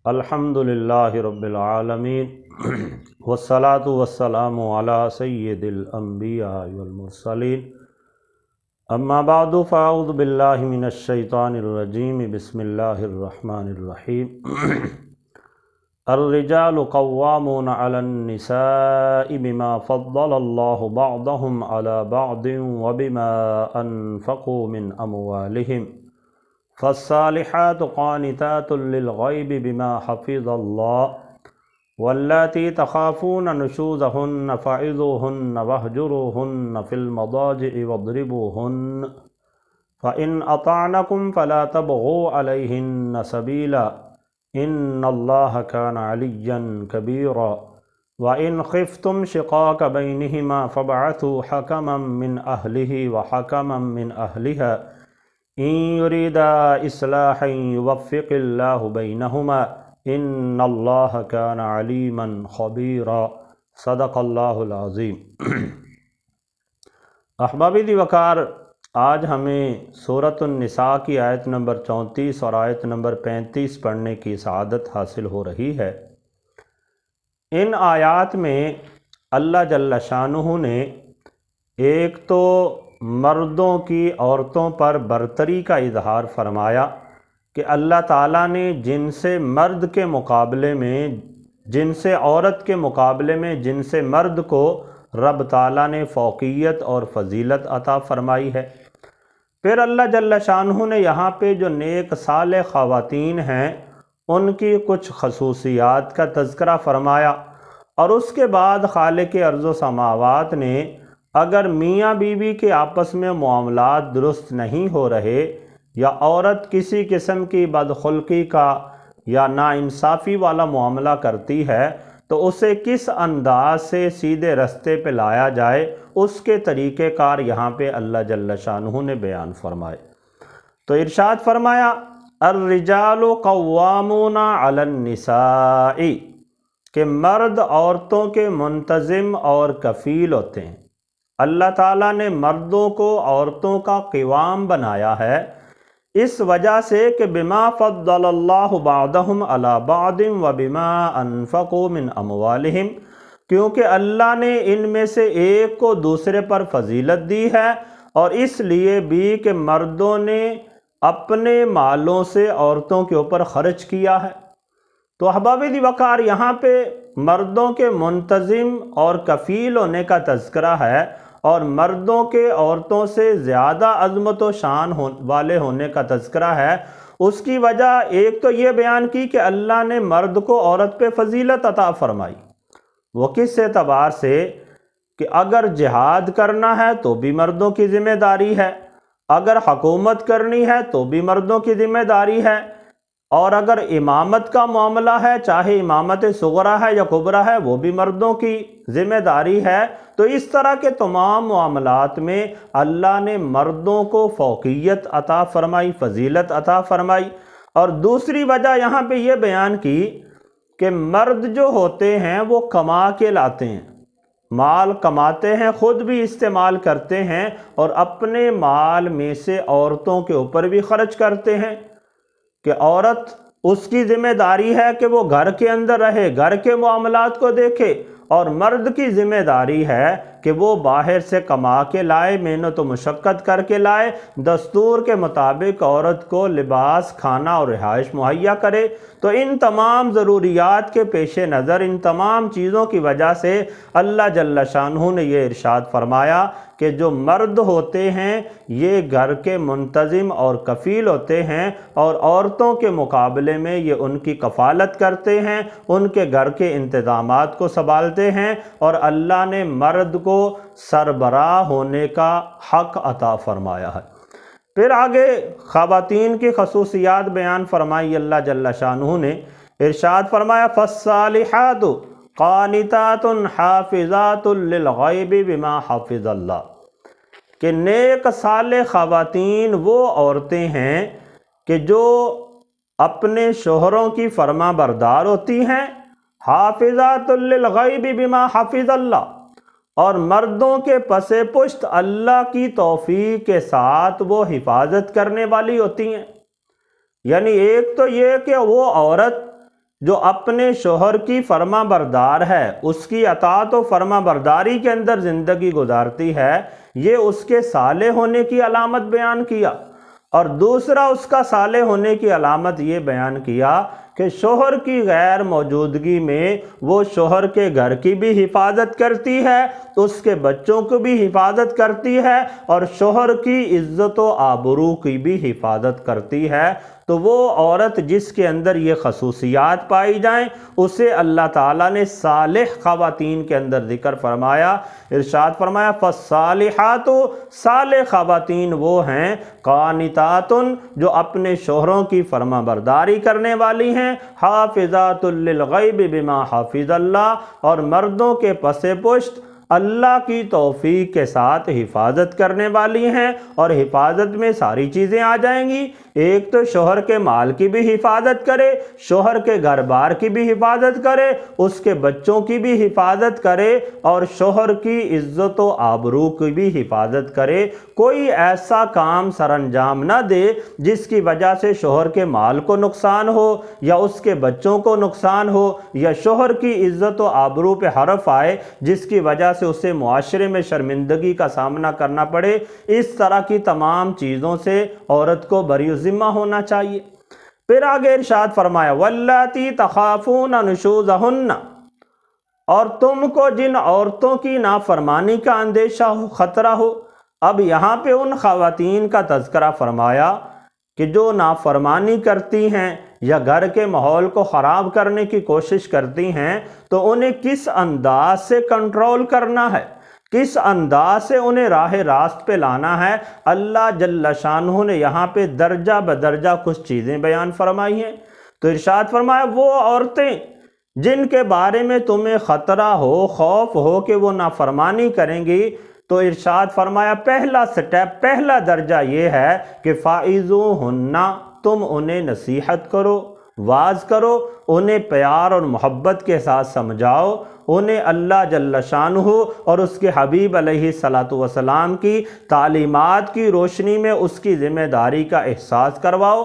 الحمدللہ رب العالمین والصلاة والسلام علی سید الانبیاء والمرسلین اما بعد فاعوذ باللہ من الشیطان الرجیم بسم اللہ الرحمن الرحیم الرجال قوامون علی النساء بما فضل اللہ بعضهم علی بعض وبما انفقوا من اموالہم فالصالحات قانتات للغیب بما حفظ اللہ واللاتی تخافون نشوزهن فعظوهن واہجروهن فی المضاجع واضربوهن فإن أطعنكم فلا تبغوا عليهن سبیلا ان اللہ کان علیا کبیرا وإن خفتم شقاق بینہما فابعثوا حکما من اہلہ وحکما من اہلها ان یریدا اصلاحا یوفق اللہ بینہما ان اللہ کان علیما خبیرا صدق اللہ العظیم۔ احبابی دی وقار، آج ہمیں سورۃ النساء کی آیت نمبر 34 اور آیت نمبر 35 پڑھنے کی سعادت حاصل ہو رہی ہے۔ ان آیات میں اللہ جل شانہ نے ایک تو مردوں کی عورتوں پر برتری کا اظہار فرمایا کہ اللہ تعالیٰ نے جن سے مرد کے مقابلے میں، جن سے عورت کے مقابلے میں جن سے مرد کو رب تعالیٰ نے فوقیت اور فضیلت عطا فرمائی ہے۔ پھر اللہ جل شانہ نے یہاں پہ جو نیک صالح خواتین ہیں ان کی کچھ خصوصیات کا تذکرہ فرمایا، اور اس کے بعد خالق ارض و سماوات نے اگر میاں بیوی کے آپس میں معاملات درست نہیں ہو رہے یا عورت کسی قسم کی بدخلقی کا یا ناانصافی والا معاملہ کرتی ہے تو اسے کس انداز سے سیدھے رستے پہ لایا جائے، اس کے طریقہ کار یہاں پہ اللہ جل شانہ نے بیان فرمائے۔ تو ارشاد فرمایا الرجال قوامون علی النساء، کہ مرد عورتوں کے منتظم اور کفیل ہوتے ہیں۔ اللہ تعالیٰ نے مردوں کو عورتوں کا قوام بنایا ہے اس وجہ سے کہ بما فضل اللہ بعضهم علی بعض وبما انفقوا من اموالہم، کیونکہ اللہ نے ان میں سے ایک کو دوسرے پر فضیلت دی ہے، اور اس لیے بھی کہ مردوں نے اپنے مالوں سے عورتوں کے اوپر خرچ کیا ہے۔ تو احباب دی وقار، یہاں پہ مردوں کے منتظم اور کفیل ہونے کا تذکرہ ہے، اور مردوں کے عورتوں سے زیادہ عظمت و شان والے ہونے کا تذکرہ ہے۔ اس کی وجہ ایک تو یہ بیان کی کہ اللہ نے مرد کو عورت پہ فضیلت عطا فرمائی۔ وہ کس اعتبار سے کہ اگر جہاد کرنا ہے تو بھی مردوں کی ذمہ داری ہے، اگر حکومت کرنی ہے تو بھی مردوں کی ذمہ داری ہے، اور اگر امامت کا معاملہ ہے، چاہے امامت صغرا ہے یا کبرا ہے، وہ بھی مردوں کی ذمہ داری ہے۔ تو اس طرح کے تمام معاملات میں اللہ نے مردوں کو فوقیت عطا فرمائی، فضیلت عطا فرمائی۔ اور دوسری وجہ یہاں پہ یہ بیان کی کہ مرد جو ہوتے ہیں وہ کما کے لاتے ہیں، مال کماتے ہیں، خود بھی استعمال کرتے ہیں، اور اپنے مال میں سے عورتوں کے اوپر بھی خرچ کرتے ہیں، کہ عورت اس کی ذمہ داری ہے کہ وہ گھر کے اندر رہے، گھر کے معاملات کو دیکھے، اور مرد کی ذمہ داری ہے کہ وہ باہر سے کما کے لائے، محنت و مشقت کر کے لائے، دستور کے مطابق عورت کو لباس، کھانا اور رہائش مہیا کرے۔ تو ان تمام ضروریات کے پیش نظر، ان تمام چیزوں کی وجہ سے اللہ جل شانہ نے یہ ارشاد فرمایا کہ جو مرد ہوتے ہیں یہ گھر کے منتظم اور کفیل ہوتے ہیں، اور عورتوں کے مقابلے میں یہ ان کی کفالت کرتے ہیں، ان کے گھر کے انتظامات کو سنبھالتے ہیں، اور اللہ نے مرد کو سربراہ ہونے کا حق عطا فرمایا ہے۔ پھر آگے خواتین کی خصوصیات بیان فرمائی اللہ جل شانہ نے۔ ارشاد فرمایا فالصالحات قانتات حافظات للغیب بما حفظ اللہ، کہ نیک صالح خواتین وہ عورتیں ہیں کہ جو اپنے شوہروں کی فرما بردار ہوتی ہیں، حافظات للغیب بما حفظ اللہ، اور مردوں کے پس پشت اللہ کی توفیق کے ساتھ وہ حفاظت کرنے والی ہوتی ہیں۔ یعنی ایک تو یہ کہ وہ عورت جو اپنے شوہر کی فرما بردار ہے، اس کی اطاعت و فرما برداری کے اندر زندگی گزارتی ہے، یہ اس کے صالح ہونے کی علامت بیان کیا۔ اور دوسرا اس کا صالح ہونے کی علامت یہ بیان کیا کہ شوہر کی غیر موجودگی میں وہ شوہر کے گھر کی بھی حفاظت کرتی ہے، اس کے بچوں کو بھی حفاظت کرتی ہے، اور شوہر کی عزت و آبرو کی بھی حفاظت کرتی ہے۔ تو وہ عورت جس کے اندر یہ خصوصیات پائی جائیں، اسے اللہ تعالیٰ نے صالح خواتین کے اندر ذکر فرمایا۔ ارشاد فرمایا فالصالحات، صالح خواتین وہ ہیں قانتات، جو اپنے شوہروں کی فرما برداری کرنے والی ہیں، حافظات للغیب بما حافظ اللہ، اور مردوں کے پس پشت اللہ کی توفیق کے ساتھ حفاظت کرنے والی ہیں۔ اور حفاظت میں ساری چیزیں آ جائیں گی، ایک تو شوہر کے مال کی بھی حفاظت کرے، شوہر کے گھر بار کی بھی حفاظت کرے، اس کے بچوں کی بھی حفاظت کرے، اور شوہر کی عزت و آبرو کی بھی حفاظت کرے۔ کوئی ایسا کام سر انجام نہ دے جس کی وجہ سے شوہر کے مال کو نقصان ہو، یا اس کے بچوں کو نقصان ہو، یا شوہر کی عزت و آبرو پہ حرف آئے جس کی وجہ سے اسے معاشرے میں شرمندگی کا سامنا کرنا پڑے۔ اس طرح کی تمام چیزوں سے عورت کو بری ذمہ ہونا چاہیے۔ پھر آگے ارشاد فرمایا واللاتی تخافون نشوزہن، اور تم کو جن عورتوں کی نافرمانی کا اندیشہ ہو، خطرہ ہو۔ اب یہاں پہ ان خواتین کا تذکرہ فرمایا کہ جو نافرمانی کرتی ہیں یا گھر کے ماحول کو خراب کرنے کی کوشش کرتی ہیں، تو انہیں کس انداز سے کنٹرول کرنا ہے، کس انداز سے انہیں راہ راست پہ لانا ہے۔ اللہ جل شانہ نے یہاں پہ درجہ بدرجہ کچھ چیزیں بیان فرمائی ہیں۔ تو ارشاد فرمایا وہ عورتیں جن کے بارے میں تمہیں خطرہ ہو، خوف ہو کہ وہ نافرمانی کریں گی، تو ارشاد فرمایا پہلا سٹیپ، پہلا درجہ یہ ہے کہ فَائِذُوهُنَّ، تم انہیں نصیحت کرو، واعظ کرو، انہیں پیار اور محبت کے ساتھ سمجھاؤ، انہیں اللہ جل شانہ اور اس کے حبیب علیہ السلام کی تعلیمات کی روشنی میں اس کی ذمہ داری کا احساس کرواؤ۔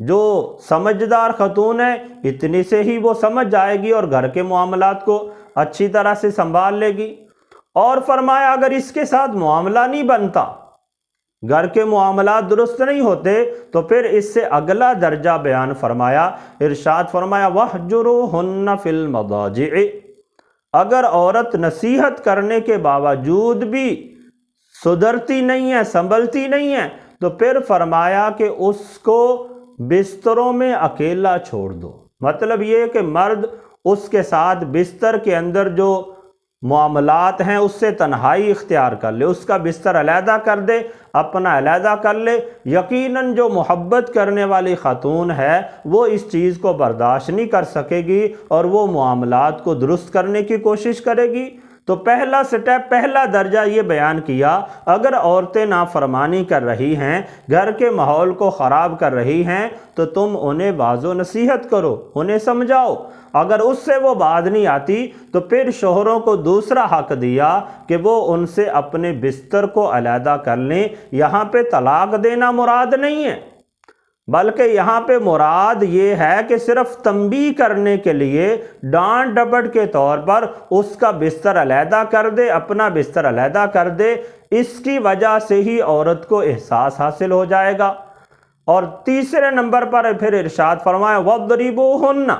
جو سمجھدار خاتون ہے اتنی سے ہی وہ سمجھ جائے گی اور گھر کے معاملات کو اچھی طرح سے سنبھال لے گی۔ اور فرمایا اگر اس کے ساتھ معاملہ نہیں بنتا، گھر کے معاملات درست نہیں ہوتے، تو پھر اس سے اگلا درجہ بیان فرمایا۔ ارشاد فرمایا وَاهْجُرُوهُنَّ فِي الْمَضَاجِعِ، اگر عورت نصیحت کرنے کے باوجود بھی سدھرتی نہیں ہے، سنبھلتی نہیں ہے، تو پھر فرمایا کہ اس کو بستروں میں اکیلا چھوڑ دو۔ مطلب یہ کہ مرد اس کے ساتھ بستر کے اندر جو معاملات ہیں اس سے تنہائی اختیار کر لے، اس کا بستر علیحدہ کر دے، اپنا علیحدہ کر لے۔ یقیناً جو محبت کرنے والی خاتون ہے وہ اس چیز کو برداشت نہیں کر سکے گی اور وہ معاملات کو درست کرنے کی کوشش کرے گی۔ تو پہلا سٹیپ، پہلا درجہ یہ بیان کیا، اگر عورتیں نافرمانی کر رہی ہیں، گھر کے ماحول کو خراب کر رہی ہیں، تو تم انہیں واعظ و نصیحت کرو، انہیں سمجھاؤ۔ اگر اس سے وہ بات نہیں آتی تو پھر شوہروں کو دوسرا حق دیا کہ وہ ان سے اپنے بستر کو علیحدہ کر لیں۔ یہاں پہ طلاق دینا مراد نہیں ہے، بلکہ یہاں پہ مراد یہ ہے کہ صرف تنبیہ کرنے کے لیے ڈانٹ ڈپٹ کے طور پر اس کا بستر علیحدہ کر دے، اپنا بستر علیحدہ کر دے۔ اس کی وجہ سے ہی عورت کو احساس حاصل ہو جائے گا۔ اور تیسرے نمبر پر پھر ارشاد فرمایا وَاضْرِبُوهُنَّ،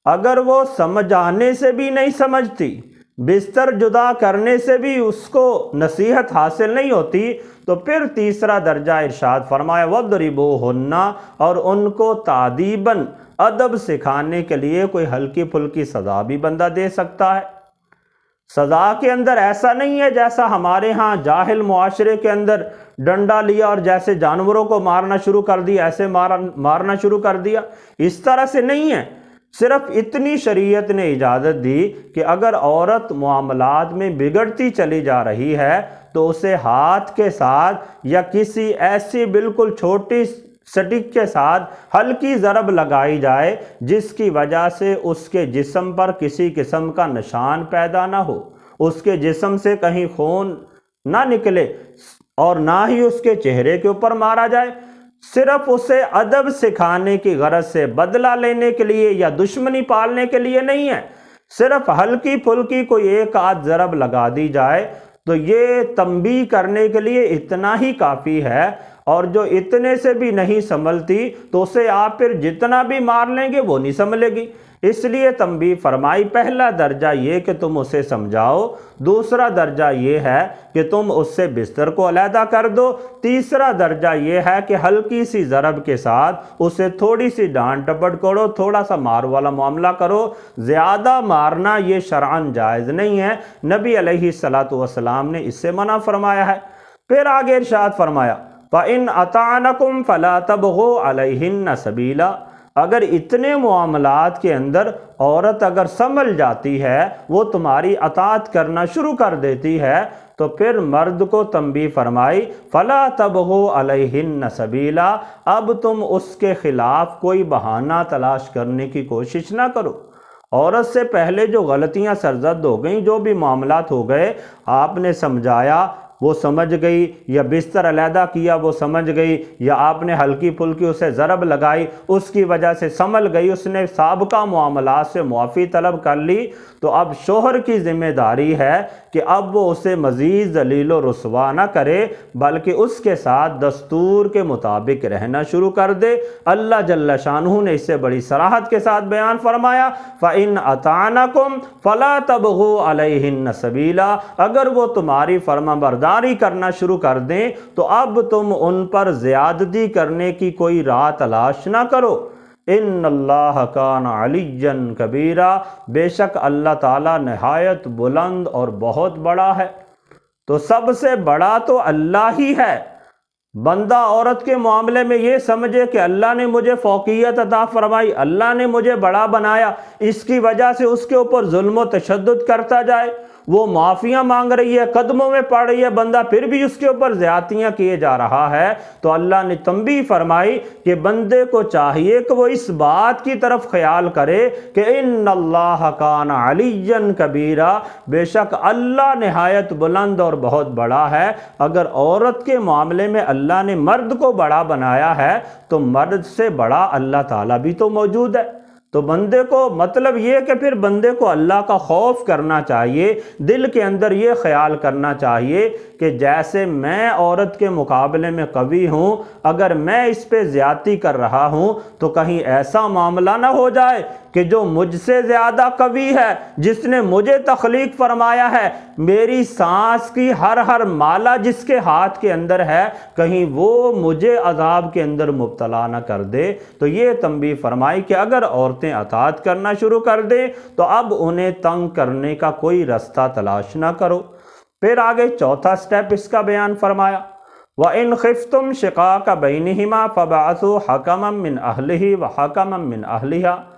اگر وہ سمجھانے سے بھی نہیں سمجھتی، بستر جدا کرنے سے بھی اس کو نصیحت حاصل نہیں ہوتی، تو پھر تیسرا درجہ ارشاد فرمایا وَاضْرِبُوهُنَّ، اور ان کو تادیباً، ادب سکھانے کے لیے کوئی ہلکی پھلکی سزا بھی بندہ دے سکتا ہے۔ سزا کے اندر ایسا نہیں ہے جیسا ہمارے ہاں جاہل معاشرے کے اندر ڈنڈا لیا اور جیسے جانوروں کو مارنا شروع کر دیا ایسے مارنا شروع کر دیا، اس طرح سے نہیں ہے۔ صرف اتنی شریعت نے اجازت دی کہ اگر عورت معاملات میں بگڑتی چلی جا رہی ہے تو اسے ہاتھ کے ساتھ یا کسی ایسی بالکل چھوٹی سٹک کے ساتھ ہلکی ضرب لگائی جائے جس کی وجہ سے اس کے جسم پر کسی قسم کا نشان پیدا نہ ہو، اس کے جسم سے کہیں خون نہ نکلے اور نہ ہی اس کے چہرے کے اوپر مارا جائے۔ صرف اسے ادب سکھانے کی غرض سے، بدلہ لینے کے لیے یا دشمنی پالنے کے لیے نہیں ہے۔ صرف ہلکی پھلکی کوئی ایک آدھ ضرب لگا دی جائے تو یہ تنبیہ کرنے کے لیے اتنا ہی کافی ہے، اور جو اتنے سے بھی نہیں سنبھلتی تو اسے آپ پھر جتنا بھی مار لیں گے وہ نہیں سنبھلے گی۔ اس لیے تنبیہ فرمائی، پہلا درجہ یہ کہ تم اسے سمجھاؤ، دوسرا درجہ یہ ہے کہ تم اس سے بستر کو علیحدہ کر دو، تیسرا درجہ یہ ہے کہ ہلکی سی ضرب کے ساتھ اسے تھوڑی سی ڈانٹ ڈپٹ کرو، تھوڑا سا مار والا معاملہ کرو، زیادہ مارنا یہ شرعاً جائز نہیں ہے۔ نبی علیہ السلام نے اس سے منع فرمایا ہے۔ پھر آگے ارشاد فرمایا، فَإِنْ أَطَعْنَكُمْ فَلَا تَبْغُوا عَلَيْهِنَّ سَبِيلًا، اگر اتنے معاملات کے اندر عورت اگر سنبھل جاتی ہے، وہ تمہاری اطاعت کرنا شروع کر دیتی ہے، تو پھر مرد کو تنبیہ فرمائی، فَلَا تَبْغُوا عَلَيْهِنَّ سَبِيلًا، اب تم اس کے خلاف کوئی بہانہ تلاش کرنے کی کوشش نہ کرو۔ عورت سے پہلے جو غلطیاں سرزد ہو گئیں، جو بھی معاملات ہو گئے، آپ نے سمجھایا وہ سمجھ گئی، یا بستر علیحدہ کیا وہ سمجھ گئی، یا آپ نے ہلکی پھلکی اسے ضرب لگائی اس کی وجہ سے سنبھل گئی، اس نے سابقہ معاملات سے معافی طلب کر لی، تو اب شوہر کی ذمہ داری ہے کہ اب وہ اسے مزید ذلیل و رسوا نہ کرے، بلکہ اس کے ساتھ دستور کے مطابق رہنا شروع کر دے۔ اللہ جل شانہ نے اسے بڑی صراحت کے ساتھ بیان فرمایا، فَإِنْ أَطَعْنَكُمْ فَلَا تَبْغُوا عَلَيْهِنَّ سَبِيلًا، اگر وہ تمہاری فرما برداری کرنا شروع کر دیں تو اب تم ان پر زیادتی کرنے کی کوئی راہ تلاش نہ کرو۔ ان اللہ کان علیٰ کبیرا، بے شک اللہ تعالیٰ نہایت بلند اور بہت بڑا ہے۔ تو سب سے بڑا تو اللہ ہی ہے۔ بندہ عورت کے معاملے میں یہ سمجھے کہ اللہ نے مجھے فوقیت عطا فرمائی، اللہ نے مجھے بڑا بنایا، اس کی وجہ سے اس کے اوپر ظلم و تشدد کرتا جائے، وہ معافیاں مانگ رہی ہے، قدموں میں پڑ رہی ہے، بندہ پھر بھی اس کے اوپر زیادتیاں کیے جا رہا ہے، تو اللہ نے تنبیہ فرمائی کہ بندے کو چاہیے کہ وہ اس بات کی طرف خیال کرے کہ ان اللہ کان علیٰ کبیرا، بے شک اللہ نہایت بلند اور بہت بڑا ہے۔ اگر عورت کے معاملے میں اللہ نے مرد کو بڑا بنایا ہے تو مرد سے بڑا اللہ تعالیٰ بھی تو موجود ہے۔ تو بندے کو مطلب یہ کہ پھر بندے کو اللہ کا خوف کرنا چاہیے، دل کے اندر یہ خیال کرنا چاہیے کہ جیسے میں عورت کے مقابلے میں قوی ہوں، اگر میں اس پہ زیادتی کر رہا ہوں تو کہیں ایسا معاملہ نہ ہو جائے کہ جو مجھ سے زیادہ قوی ہے، جس نے مجھے تخلیق فرمایا ہے، میری سانس کی ہر مالہ جس کے ہاتھ کے اندر ہے، کہیں وہ مجھے عذاب کے اندر مبتلا نہ کر دے۔ تو یہ تنبیہ فرمائی کہ اگر عورتیں اطاعت کرنا شروع کر دیں تو اب انہیں تنگ کرنے کا کوئی رستہ تلاش نہ کرو۔ پھر آگے چوتھا سٹیپ اس کا بیان فرمایا، وَإِنْ خِفْتُمْ شِقَاقَ بَيْنِهِمَا فَبَعَثُوا حَكَمًا مِّنْ أَهْلِهِ وَحَكَمًا مِّنْ أَهْلِهَا،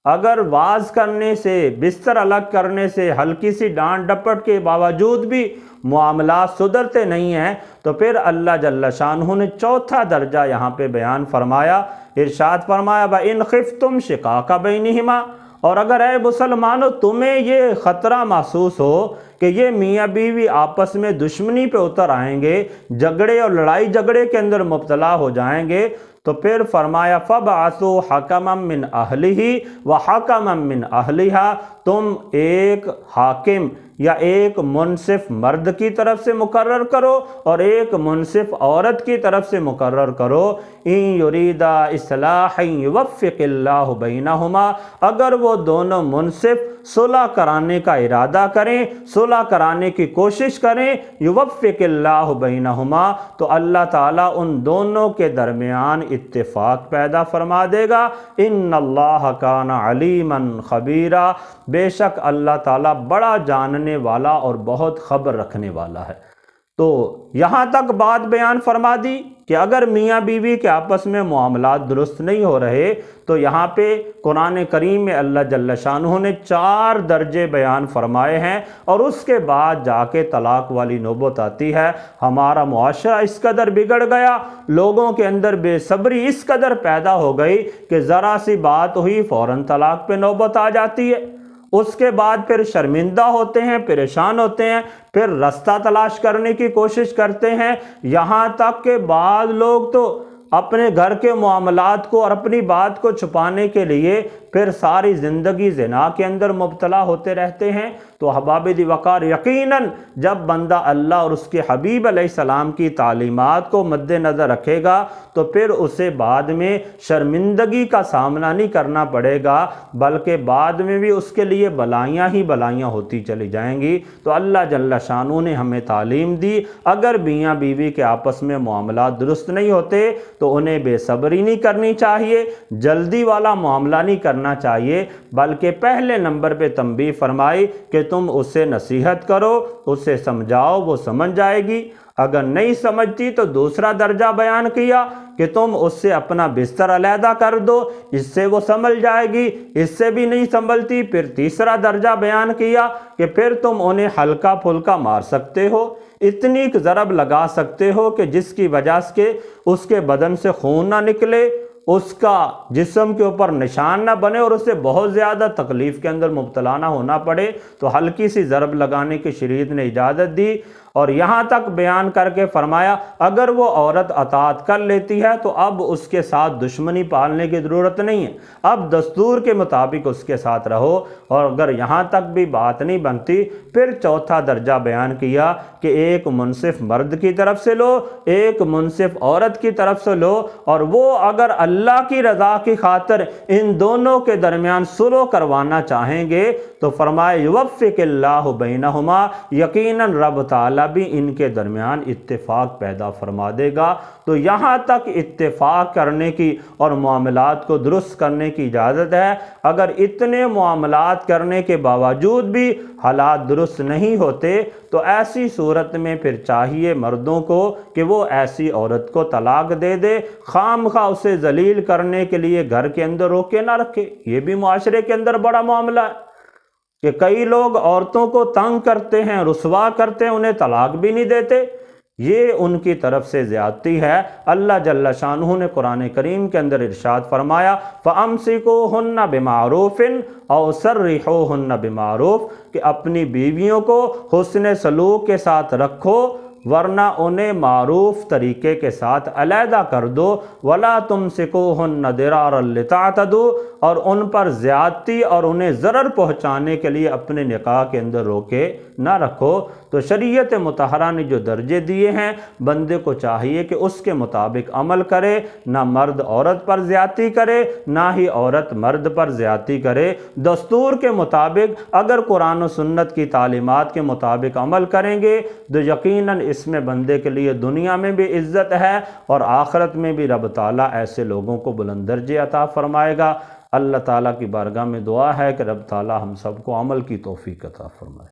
اگر واز کرنے سے، بستر الگ کرنے سے، ہلکی سی ڈانٹ ڈپٹ کے باوجود بھی معاملات سدھرتے نہیں ہیں تو پھر اللہ جل شانہ نے چوتھا درجہ یہاں پہ بیان فرمایا، ارشاد فرمایا وَإِنْ خِفْتُمْ شِقَاقَ بَيْنِهِمَا، اور اگر اے مسلمانوں تمہیں یہ خطرہ محسوس ہو کہ یہ میاں بیوی آپس میں دشمنی پہ اتر آئیں گے، جھگڑے اور لڑائی جھگڑے کے اندر مبتلا ہو جائیں گے، تو پھر فرمایا فَبْعَثُوا حَكَمًا مِّنْ أَهْلِهِ وَحَكَمًا مِّنْ أَهْلِهَا، تم ایک حاکم یا ایک منصف مرد کی طرف سے مقرر کرو اور ایک منصف عورت کی طرف سے مقرر کرو، ان یریدا اصلاحا یوفق اللہ بینہما، اگر وہ دونوں منصف صلح کرانے کا ارادہ کریں، صلح کرانے کی کوشش کریں، یوفق اللہ بینہما، تو اللہ تعالیٰ ان دونوں کے درمیان اتفاق پیدا فرما دے گا۔ ان اللہ کان علیما خبیرا، بے شک اللہ تعالیٰ بڑا جاننے والا اور بہت خبر رکھنے والا ہے۔ تو یہاں تک بات بیان فرما دی کہ اگر میاں بیوی کے آپس میں معاملات درست نہیں ہو رہے تو یہاں پہ قرآن کریم میں اللہ جل شانہ نے 4 درجے بیان فرمائے ہیں، اور اس کے بعد جا کے طلاق والی نوبت آتی ہے۔ ہمارا معاشرہ اس قدر بگڑ گیا، لوگوں کے اندر بے صبری اس قدر پیدا ہو گئی کہ ذرا سی بات ہوئی فوراً طلاق پہ نوبت آ جاتی ہے، اس کے بعد پھر شرمندہ ہوتے ہیں، پریشان ہوتے ہیں، پھر رستہ تلاش کرنے کی کوشش کرتے ہیں، یہاں تک کہ بعض لوگ تو اپنے گھر کے معاملات کو اور اپنی بات کو چھپانے کے لیے پھر ساری زندگی زنا کے اندر مبتلا ہوتے رہتے ہیں۔ تو احباب دی وقار، یقیناً جب بندہ اللہ اور اس کے حبیب علیہ السلام کی تعلیمات کو مد نظر رکھے گا تو پھر اسے بعد میں شرمندگی کا سامنا نہیں کرنا پڑے گا، بلکہ بعد میں بھی اس کے لیے بلائیاں ہی بلائیاں ہوتی چلی جائیں گی۔ تو اللہ جل شانہ نے ہمیں تعلیم دی، اگر میاں بیوی کے آپس میں معاملات درست نہیں ہوتے تو انہیں بے صبری نہیں کرنی چاہیے، جلدی والا معاملہ نہیں کرنا چاہیے، بلکہ پہلے نمبر پہ تنبیہ فرمائی کہ تم اسے نصیحت کرو، اسے سمجھاؤ، وہ سمجھ جائے گی۔ اگر نہیں سمجھتی تو دوسرا درجہ بیان کیا کہ تم اس سے اپنا بستر علیحدہ کر دو، اس سے وہ سنبھل جائے گی۔ اس سے بھی نہیں سنبھلتی، پھر تیسرا درجہ بیان کیا کہ پھر تم انہیں ہلکا پھلکا مار سکتے ہو، اتنی ضرب لگا سکتے ہو کہ جس کی وجہ سے اس کے بدن سے خون نہ نکلے، اس کا جسم کے اوپر نشان نہ بنے اور اسے بہت زیادہ تکلیف کے اندر مبتلا نہ ہونا پڑے۔ تو ہلکی سی ضرب لگانے کی شریعت نے اجازت دی، اور یہاں تک بیان کر کے فرمایا اگر وہ عورت اطاعت کر لیتی ہے تو اب اس کے ساتھ دشمنی پالنے کی ضرورت نہیں ہے، اب دستور کے مطابق اس کے ساتھ رہو۔ اور اگر یہاں تک بھی بات نہیں بنتی، پھر چوتھا درجہ بیان کیا کہ ایک منصف مرد کی طرف سے لو، ایک منصف عورت کی طرف سے لو، اور وہ اگر اللہ کی رضا کی خاطر ان دونوں کے درمیان صلح کروانا چاہیں گے تو فرمائے یوفق اللہ بینہما، یقیناً رب تعالیٰ بھی ان کے درمیان اتفاق پیدا فرما دے گا۔ تو یہاں تک اتفاق کرنے کی اور معاملات کو درست کرنے کی اجازت ہے۔ اگر اتنے معاملات کرنے کے باوجود بھی حالات درست نہیں ہوتے تو ایسی صورت میں پھر چاہیے مردوں کو کہ وہ ایسی عورت کو طلاق دے دے، خام خواہ اسے ذلیل کرنے کے لیے گھر کے اندر روکے نہ رکھے۔ یہ بھی معاشرے کے اندر بڑا معاملہ ہے کہ کئی لوگ عورتوں کو تنگ کرتے ہیں، رسوا کرتے ہیں، انہیں طلاق بھی نہیں دیتے۔ یہ ان کی طرف سے زیادتی ہے۔ اللہ جل شانہ نے قرآن کریم کے اندر ارشاد فرمایا فَأَمْسِكُوهُنَّ بِمَعْرُوفٍ أَوْ سَرِّحُوهُنَّ بِمَعْرُوفٍ، کہ اپنی بیویوں کو حسن سلوک کے ساتھ رکھو ورنہ انہیں معروف طریقے کے ساتھ علیحدہ کر دو، وَلَا تُمْسِكُوهُنَّ ضِرَارًا لِتَعْتَدُوا، اور ان پر زیادتی اور انہیں ضرر پہنچانے کے لیے اپنے نکاح کے اندر روکے نہ رکھو۔ تو شریعت مطہرہ نے جو درجے دیے ہیں بندے کو چاہیے کہ اس کے مطابق عمل کرے، نہ مرد عورت پر زیادتی کرے نہ ہی عورت مرد پر زیادتی کرے۔ دستور کے مطابق اگر قرآن و سنت کی تعلیمات کے مطابق عمل کریں گے تو یقیناً اس میں بندے کے لیے دنیا میں بھی عزت ہے اور آخرت میں بھی رب تعالیٰ ایسے لوگوں کو بلند درجے عطا فرمائے گا۔ اللہ تعالیٰ کی بارگاہ میں دعا ہے کہ رب تعالیٰ ہم سب کو عمل کی توفیق عطا فرمائے۔